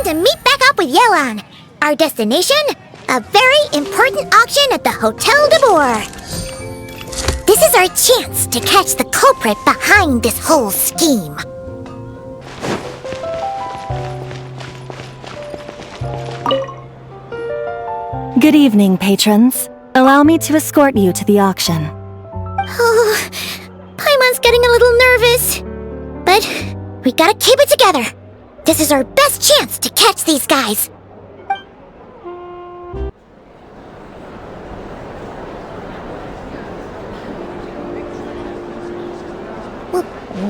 to meet back up with Yelan. Our destination? A very important auction at the Hotel de Boer. This is our chance to catch the culprit behind this whole scheme. Good evening, patrons. Allow me to escort you to the auction. Oh, Paimon's getting a little nervous. But we gotta keep it together. This is our best chance to catch these guys.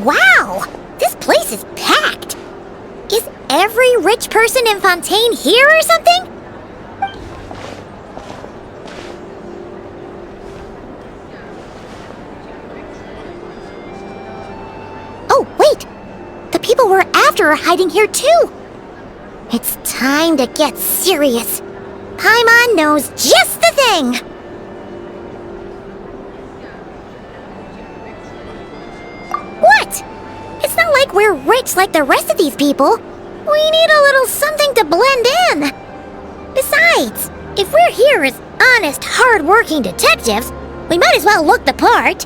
Wow! This place is packed! Is every rich person in Fontaine here or something? Oh, wait! The people we're after are hiding here too! It's time to get serious. Paimon knows just the thing! What? It's not like we're rich like the rest of these people. We need a little something to blend in. Besides, if we're here as honest, hard-working detectives, we might as well look the part.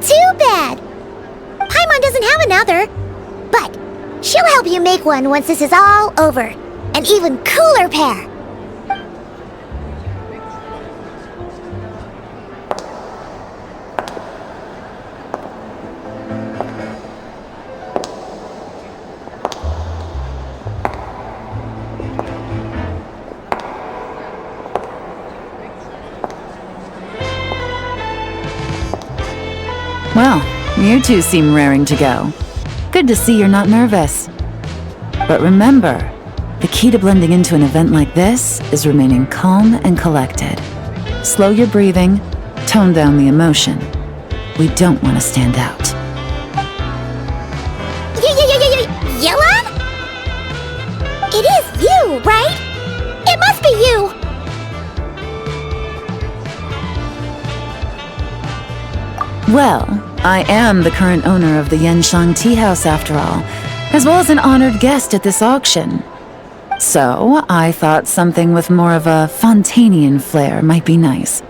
Too bad. Paimon doesn't have another, but she'll help you make one once this is all over. An even cooler pair. Well, you two seem raring to go. Good to see you're not nervous. But remember, the key to blending into an event like this is remaining calm and collected. Slow your breathing, tone down the emotion. We don't want to stand out. Yelan? It is you, right? It must be you! Well, I am the current owner of the Genshin Tea House after all, as well as an honored guest at this auction. So, I thought something with more of a Fontainian flair might be nice.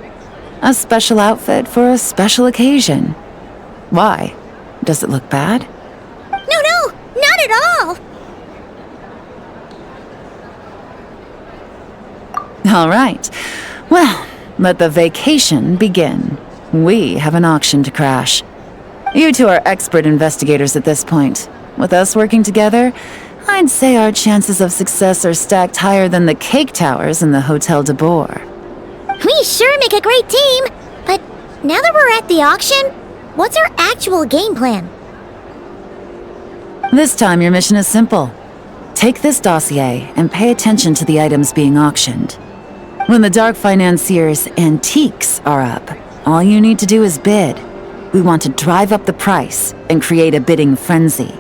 A special outfit for a special occasion. Why? Does it look bad? No, not at all! All right. Well, let the vacation begin. We have an auction to crash. You two are expert investigators at this point. With us working together, I'd say our chances of success are stacked higher than the cake towers in the Hotel de Boer. We sure make a great team! But now that we're at the auction, what's our actual game plan? This time your mission is simple. Take this dossier and pay attention to the items being auctioned. When the Dark Financier's antiques are up, all you need to do is bid. We want to drive up the price and create a bidding frenzy.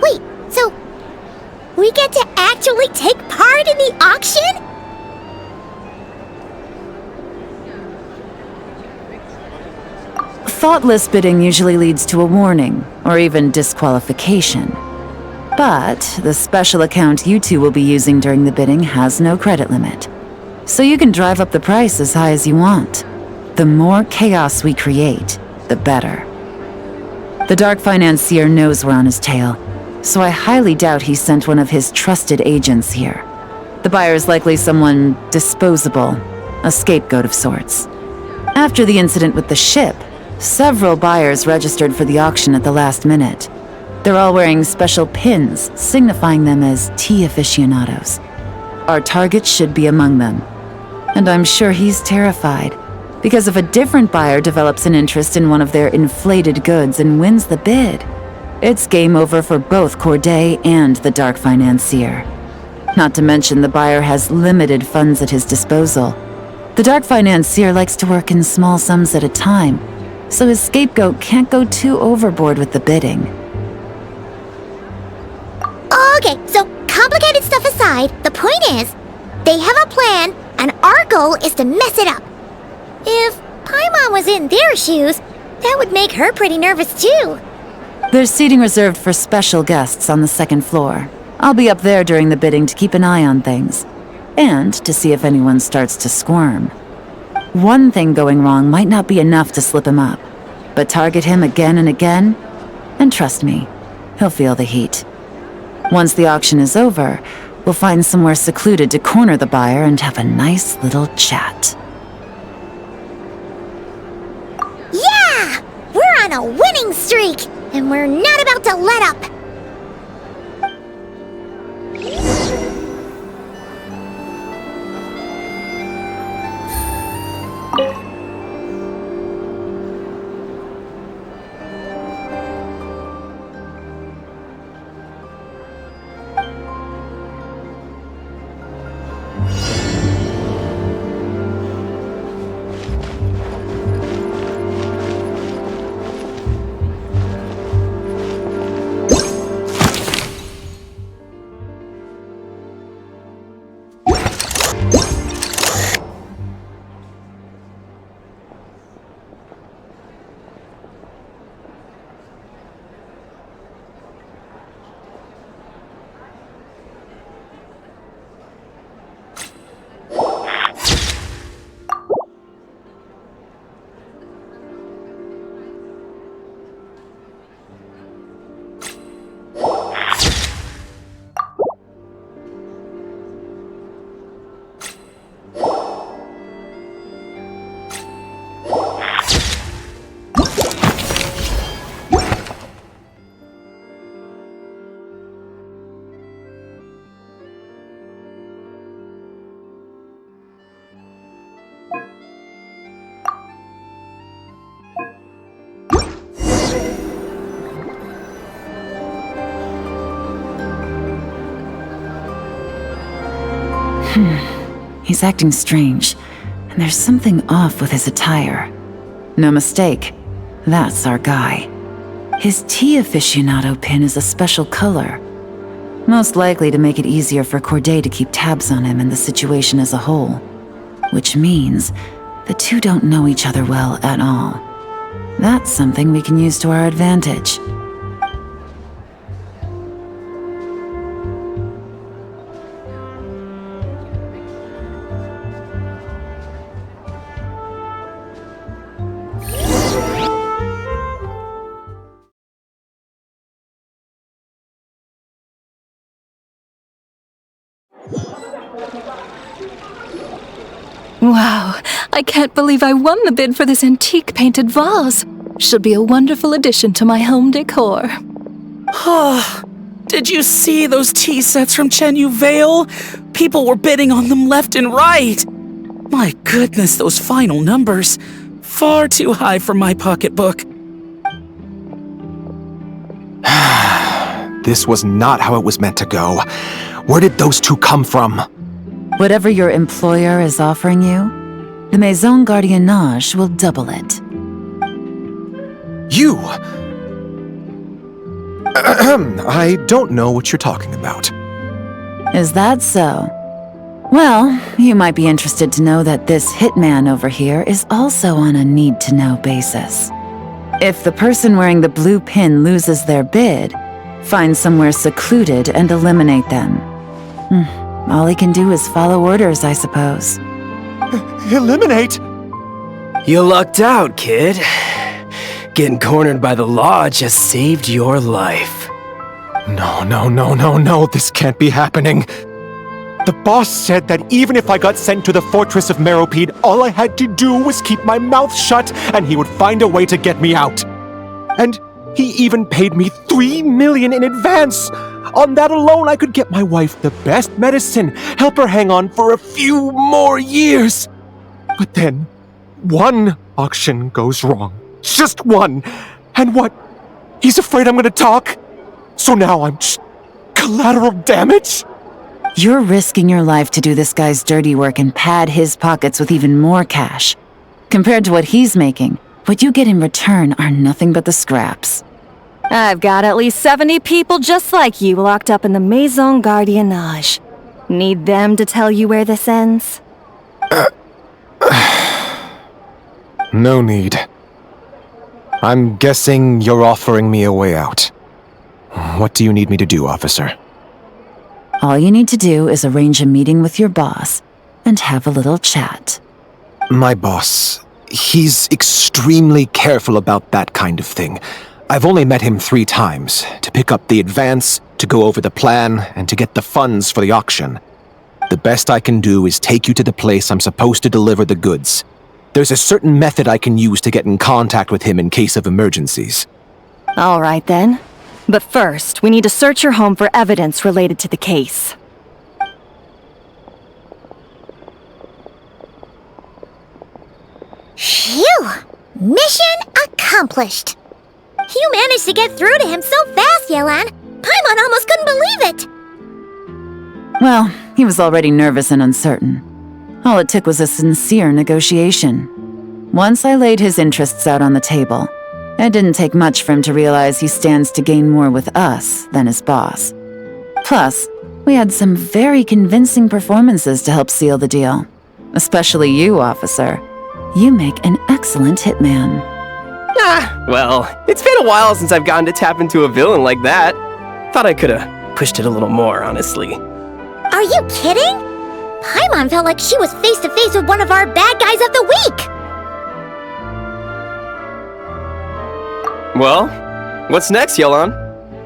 Wait, so we get to actually take part in the auction? Thoughtless bidding usually leads to a warning, or even disqualification. But the special account you two will be using during the bidding has no credit limit. So you can drive up the price as high as you want. The more chaos we create, the better. The Dark Financier knows we're on his tail, so I highly doubt he sent one of his trusted agents here. The buyer is likely someone disposable, a scapegoat of sorts. After the incident with the ship, several buyers registered for the auction at the last minute. They're all wearing special pins, signifying them as tea aficionados. Our target should be among them. And I'm sure he's terrified, because if a different buyer develops an interest in one of their inflated goods and wins the bid, it's game over for both Corday and the Dark Financier. Not to mention the buyer has limited funds at his disposal. The Dark Financier likes to work in small sums at a time, so his scapegoat can't go too overboard with the bidding. Okay, so complicated stuff aside, the point is, they have a plan, and our goal is to mess it up. If Paimon was in their shoes, that would make her pretty nervous too. There's seating reserved for special guests on the second floor. I'll be up there during the bidding to keep an eye on things. And to see if anyone starts to squirm. One thing going wrong might not be enough to slip him up. But target him again and again, and trust me, he'll feel the heat. Once the auction is over, we'll find somewhere secluded to corner the buyer and have a nice little chat. Yeah! We're on a winning streak, and we're not about to let up! He's acting strange, and there's something off with his attire. No mistake, that's our guy. His tea aficionado pin is a special color, most likely to make it easier for Corday to keep tabs on him and the situation as a whole. Which means the two don't know each other well at all. That's something we can use to our advantage. Wow, I can't believe I won the bid for this antique painted vase. Should be a wonderful addition to my home decor. Did you see those tea sets from Chenyu Vale? People were bidding on them left and right. My goodness, those final numbers. Far too high for my pocketbook. This was not how it was meant to go. Where did those two come from? Whatever your employer is offering you, the Maison Gardiennage will double it. You! I don't know what you're talking about. Is that so? Well, you might be interested to know that this hitman over here is also on a need-to-know basis. If the person wearing the blue pin loses their bid, find somewhere secluded and eliminate them. All he can do is follow orders, I suppose. Eliminate? You lucked out, kid. Getting cornered by the law just saved your life. No, this can't be happening. The boss said that even if I got sent to the fortress of Meropide, all I had to do was keep my mouth shut and he would find a way to get me out. And he even paid me $3 million in advance. On that alone, I could get my wife the best medicine, help her hang on for a few more years. But then, one auction goes wrong. Just one. And what? He's afraid I'm gonna talk? So now I'm just collateral damage? You're risking your life to do this guy's dirty work and pad his pockets with even more cash. Compared to what he's making, what you get in return are nothing but the scraps. I've got at least 70 people just like you locked up in the Maison Gardiennage. Need them to tell you where this ends? No need. I'm guessing you're offering me a way out. What do you need me to do, officer? All you need to do is arrange a meeting with your boss and have a little chat. My boss, he's extremely careful about that kind of thing. I've only met him 3 times, to pick up the advance, to go over the plan, and to get the funds for the auction. The best I can do is take you to the place I'm supposed to deliver the goods. There's a certain method I can use to get in contact with him in case of emergencies. All right then. But first, we need to search your home for evidence related to the case. Phew! Mission accomplished! You managed to get through to him so fast, Yelan! Paimon almost couldn't believe it! Well, he was already nervous and uncertain. All it took was a sincere negotiation. Once I laid his interests out on the table, it didn't take much for him to realize he stands to gain more with us than his boss. Plus, we had some very convincing performances to help seal the deal. Especially you, officer. You make an excellent hitman. Well, it's been a while since I've gotten to tap into a villain like that. Thought I could've pushed it a little more, honestly. Are you kidding? Paimon felt like she was face to face with one of our bad guys of the week! Well, what's next, Yelan?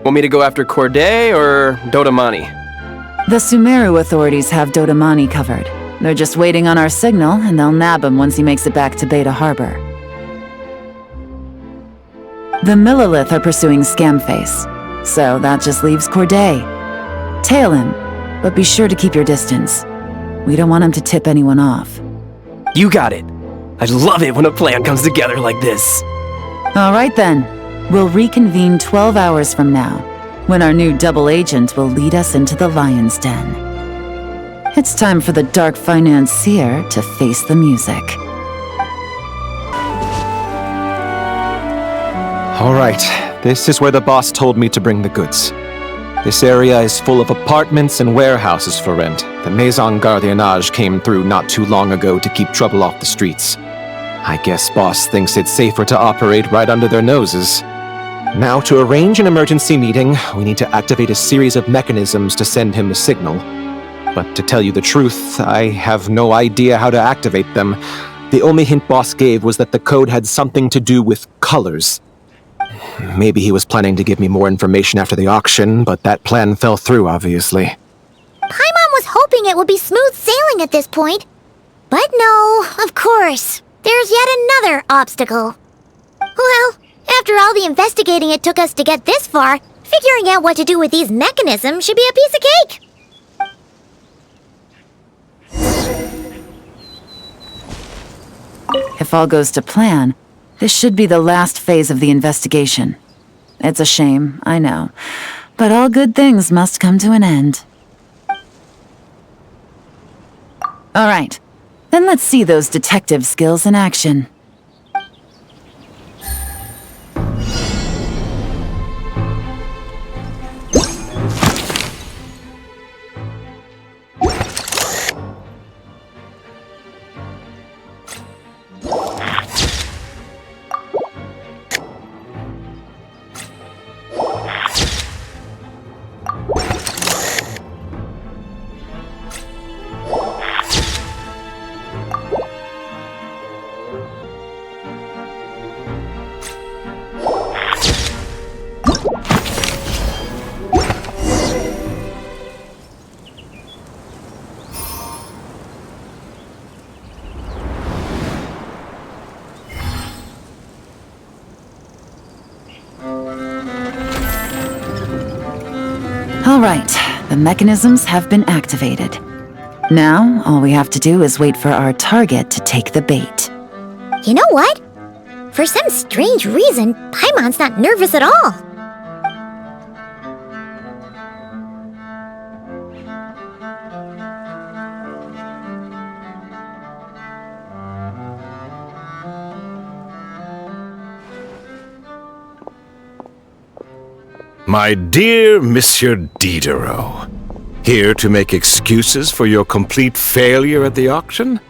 Want me to go after Corday or Dodamani? The Sumeru authorities have Dodamani covered. They're just waiting on our signal, and they'll nab him once he makes it back to Beta Harbor. The Millilith are pursuing Scamface, so that just leaves Corday. Tail him, but be sure to keep your distance. We don't want him to tip anyone off. You got it. I love it when a plan comes together like this. All right then. We'll reconvene 12 hours from now, when our new double agent will lead us into the Lion's Den. It's time for the Dark Financier to face the music. All right, this is where the boss told me to bring the goods. This area is full of apartments and warehouses for rent. The Maison Gardiennage came through not too long ago to keep trouble off the streets. I guess boss thinks it's safer to operate right under their noses. Now, to arrange an emergency meeting, we need to activate a series of mechanisms to send him a signal. But to tell you the truth, I have no idea how to activate them. The only hint boss gave was that the code had something to do with colors. Maybe he was planning to give me more information after the auction, but that plan fell through, obviously. Paimon was hoping it would be smooth sailing at this point. But no, of course. There's yet another obstacle. Well, after all the investigating it took us to get this far, figuring out what to do with these mechanisms should be a piece of cake. If all goes to plan, this should be the last phase of the investigation. It's a shame, I know, but all good things must come to an end. All right, then let's see those detective skills in action. All right, the mechanisms have been activated. Now, all we have to do is wait for our target to take the bait. You know what? For some strange reason, Paimon's not nervous at all. My dear Monsieur Diderot, here to make excuses for your complete failure at the auction?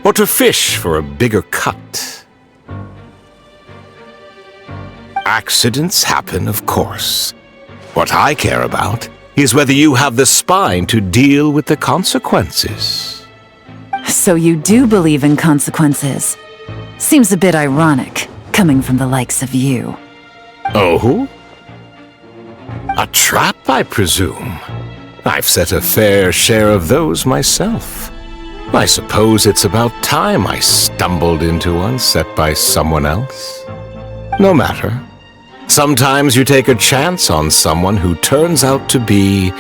Or to fish for a bigger cut? Accidents happen, of course. What I care about is whether you have the spine to deal with the consequences. So you do believe in consequences. Seems a bit ironic, coming from the likes of you. Oh? A trap, I presume. I've set a fair share of those myself. I suppose it's about time I stumbled into one set by someone else. No matter. Sometimes you take a chance on someone who turns out to be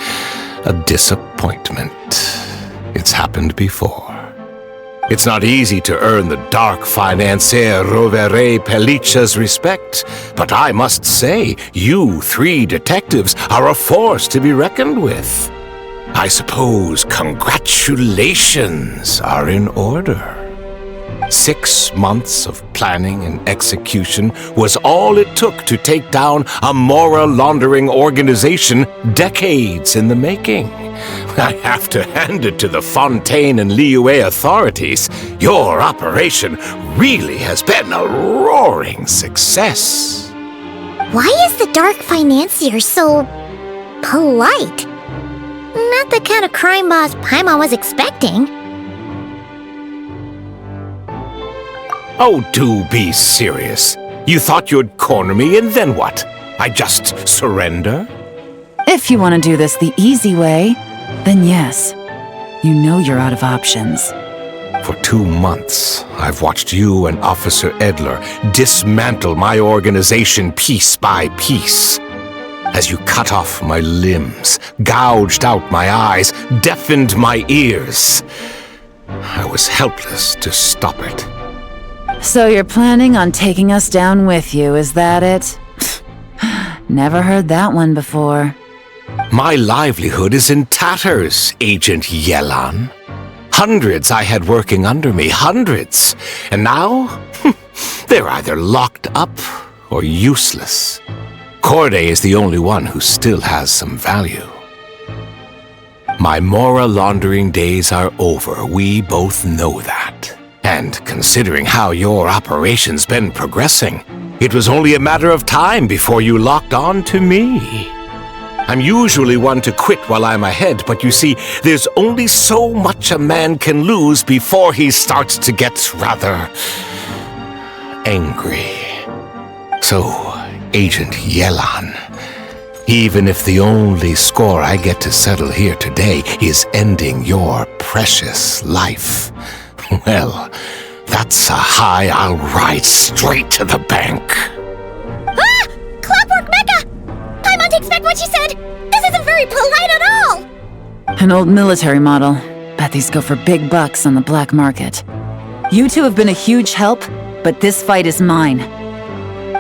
a disappointment. It's happened before. It's not easy to earn the dark financier Rovere Pelliccia's respect, but I must say, you 3 detectives are a force to be reckoned with. I suppose congratulations are in order. 6 months of planning and execution was all it took to take down a moral laundering organization decades in the making. I have to hand it to the Fontaine and Liyue authorities. Your operation really has been a roaring success. Why is the dark financier so polite? Not the kind of crime boss Paimon was expecting. Oh, do be serious. You thought you'd corner me and then what? I just surrender? If you want to do this the easy way, then yes. You know you're out of options. For 2 months, I've watched you and Officer Edler dismantle my organization piece by piece. As you cut off my limbs, gouged out my eyes, deafened my ears. I was helpless to stop it. So you're planning on taking us down with you, is that it? Never heard that one before. My livelihood is in tatters, Agent Yelan. Hundreds I had working under me, hundreds. And now, they're either locked up or useless. Corday is the only one who still has some value. My moral laundering days are over, we both know that. And considering how your operation's been progressing, it was only a matter of time before you locked on to me. I'm usually one to quit while I'm ahead, but you see, there's only so much a man can lose before he starts to get rather angry. So, Agent Yelan, even if the only score I get to settle here today is ending your precious life, well, that's a high I'll ride straight to the bank. Ah! Clockwork Mecha! Paimon takes back what she said! This isn't very polite at all! An old military model. Bet these go for big bucks on the black market. You two have been a huge help, but this fight is mine.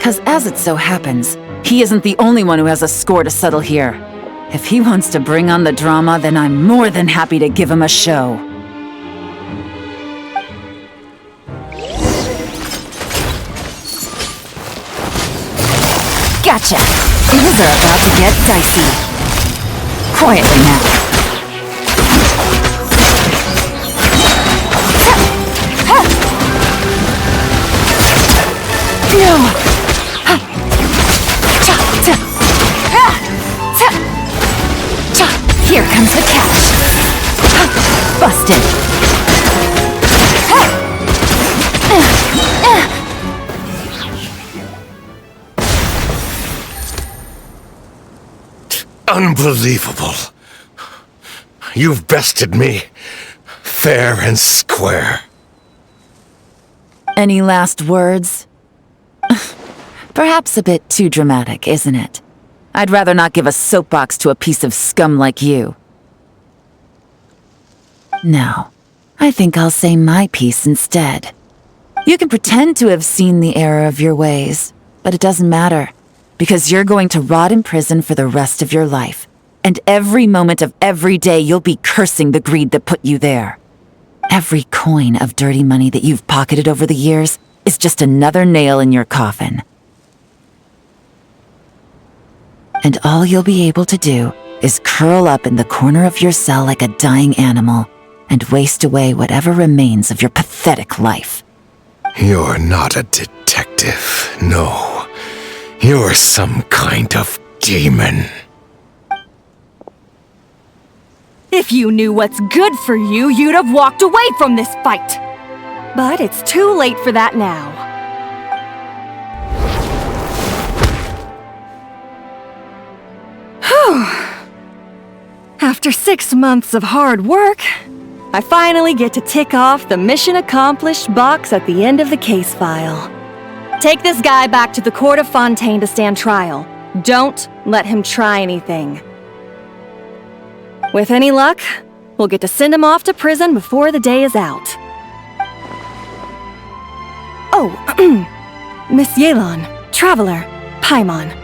'Cause as it so happens, he isn't the only one who has a score to settle here. If he wants to bring on the drama, then I'm more than happy to give him a show. Gotcha! Things are about to get dicey. Quietly now. No! Here comes the catch. Busted. Unbelievable. You've bested me, fair and square. Any last words? Perhaps a bit too dramatic, isn't it? I'd rather not give a soapbox to a piece of scum like you. No, I think I'll say my piece instead. You can pretend to have seen the error of your ways, but it doesn't matter, because you're going to rot in prison for the rest of your life, and every moment of every day you'll be cursing the greed that put you there. Every coin of dirty money that you've pocketed over the years is just another nail in your coffin. And all you'll be able to do is curl up in the corner of your cell like a dying animal and waste away whatever remains of your pathetic life. You're not a detective, no. You're some kind of demon. If you knew what's good for you, you'd have walked away from this fight. But it's too late for that now. After 6 months of hard work, I finally get to tick off the mission accomplished box at the end of the case file. Take this guy back to the court of Fontaine to stand trial. Don't let him try anything. With any luck, we'll get to send him off to prison before the day is out. Oh, Miss Yelan, Traveler, Paimon.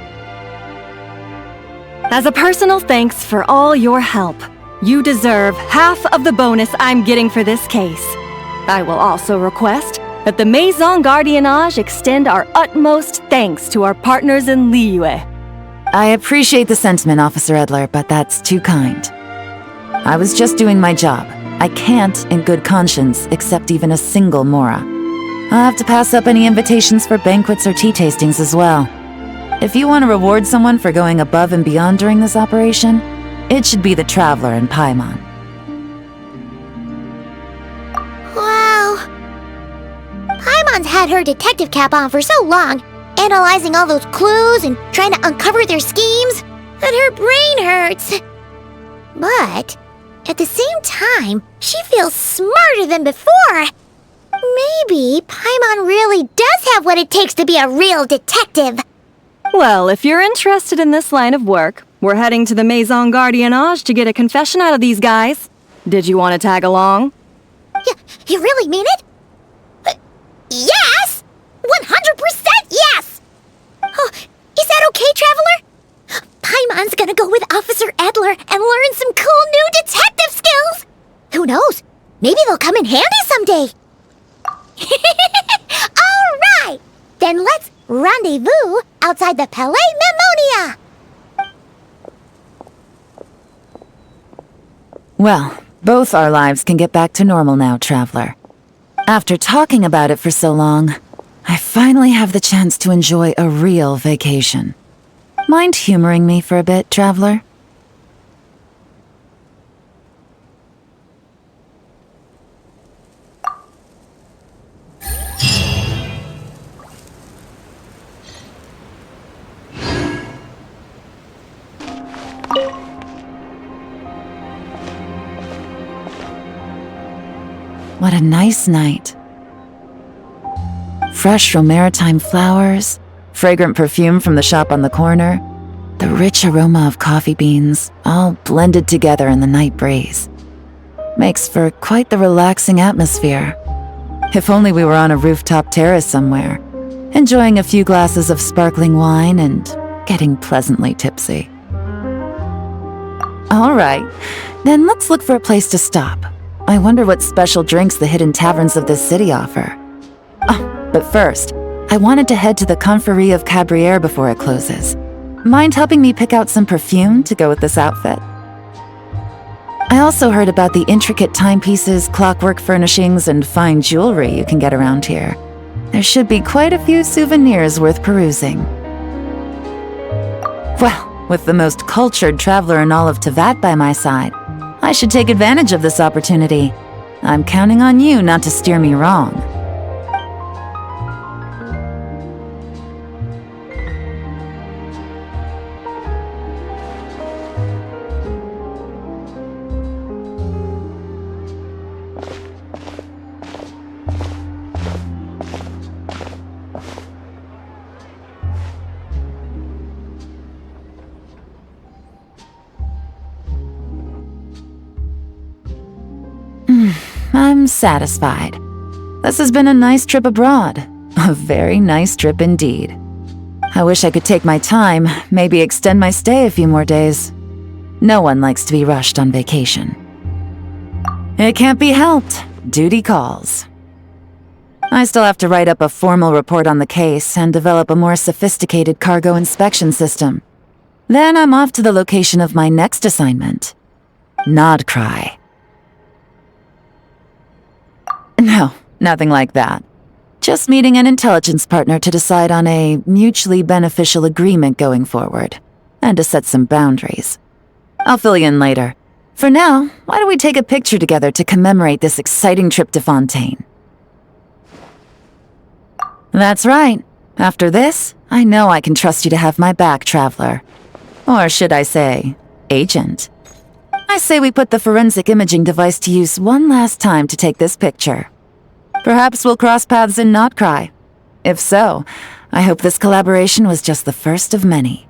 As a personal thanks for all your help, you deserve half of the bonus I'm getting for this case. I will also request that the Maison Gardiennage extend our utmost thanks to our partners in Liyue. I appreciate the sentiment, Officer Edler, but that's too kind. I was just doing my job. I can't, in good conscience, accept even a single Mora. I'll have to pass up any invitations for banquets or tea tastings as well. If you want to reward someone for going above and beyond during this operation, it should be the Traveler and Paimon. Wow. Paimon's had her detective cap on for so long, analyzing all those clues and trying to uncover their schemes, that her brain hurts. But at the same time, she feels smarter than before. Maybe Paimon really does have what it takes to be a real detective. Well, if you're interested in this line of work, we're heading to the Maison Gardiennage to get a confession out of these guys. Did you want to tag along? You really mean it? Yes! 100% yes! Oh, is that okay, Traveler? Paimon's gonna go with Officer Edler and learn some cool new detective skills! Who knows? Maybe they'll come in handy someday! Alright! Then let's rendezvous outside the Palais Memonia! Well, both our lives can get back to normal now, Traveler. After talking about it for so long, I finally have the chance to enjoy a real vacation. Mind humoring me for a bit, Traveler? What a nice night. Fresh maritime flowers, fragrant perfume from the shop on the corner, the rich aroma of coffee beans, all blended together in the night breeze. Makes for quite the relaxing atmosphere. If only we were on a rooftop terrace somewhere, enjoying a few glasses of sparkling wine and getting pleasantly tipsy. All right, then let's look for a place to stop. I wonder what special drinks the hidden taverns of this city offer. Oh, but first, I wanted to head to the Confrérie of Cabrières before it closes. Mind helping me pick out some perfume to go with this outfit? I also heard about the intricate timepieces, clockwork furnishings, and fine jewelry you can get around here. There should be quite a few souvenirs worth perusing. Well, with the most cultured traveler in all of Teyvat by my side, I should take advantage of this opportunity. I'm counting on you not to steer me wrong. I'm satisfied. This has been a nice trip abroad. A very nice trip indeed. I wish I could take my time, maybe extend my stay a few more days. No one likes to be rushed on vacation. It can't be helped. Duty calls. I still have to write up a formal report on the case and develop a more sophisticated cargo inspection system. Then I'm off to the location of my next assignment. Nodcry. No, nothing like that. Just meeting an intelligence partner to decide on a mutually beneficial agreement going forward, and to set some boundaries. I'll fill you in later. For now, why don't we take a picture together to commemorate this exciting trip to Fontaine? That's right. After this, I know I can trust you to have my back, Traveler. Or should I say, Agent. I say we put the forensic imaging device to use one last time to take this picture. Perhaps we'll cross paths in Not Cry. If so, I hope this collaboration was just the first of many.